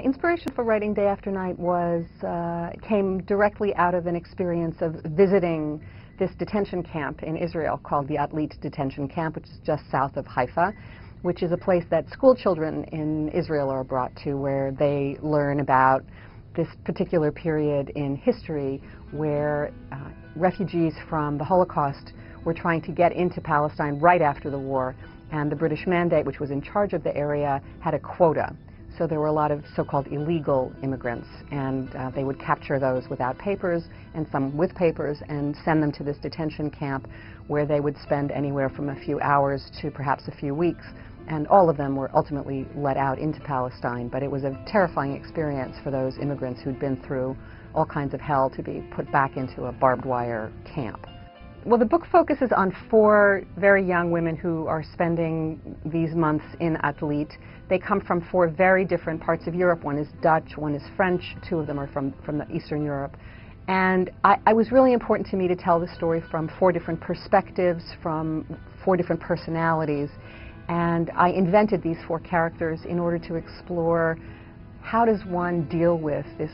inspiration for writing Day After Night came directly out of an experience of visiting this detention camp in Israel called the Atlit Detention Camp, which is just south of Haifa, which is a place that school children in Israel are brought to, where they learn about this particular period in history where refugees from the Holocaust were trying to get into Palestine right after the war, and the British Mandate, which was in charge of the area, had a quota. So there were a lot of so-called illegal immigrants, and they would capture those without papers and some with papers and send them to this detention camp where they would spend anywhere from a few hours to perhaps a few weeks. And all of them were ultimately let out into Palestine, but it was a terrifying experience for those immigrants who'd been through all kinds of hell to be put back into a barbed wire camp. Well, the book focuses on 4 very young women who are spending these months in Atlit. They come from 4 very different parts of Europe. One is Dutch, one is French, 2 of them are from the Eastern Europe. And it was really important to me to tell the story from 4 different perspectives, from 4 different personalities. And I invented these 4 characters in order to explore how does one deal with this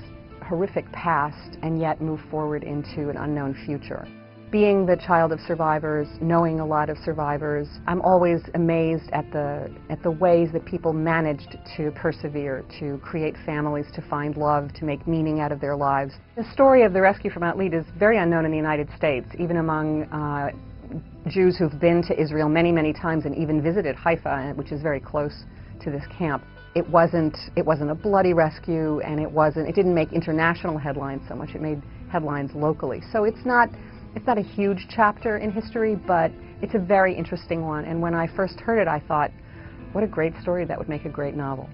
horrific past and yet move forward into an unknown future. Being the child of survivors, knowing a lot of survivors, I'm always amazed at the ways that people managed to persevere, to create families, to find love, to make meaning out of their lives. The story of the rescue from Atlit is very unknown in the United States, even among Jews who've been to Israel many, many times and even visited Haifa, which is very close to this camp. It wasn't a bloody rescue, and it didn't make international headlines so much. It made headlines locally. So it's not a huge chapter in history, but it's a very interesting one. And when I first heard it, I thought, what a great story, that would make a great novel.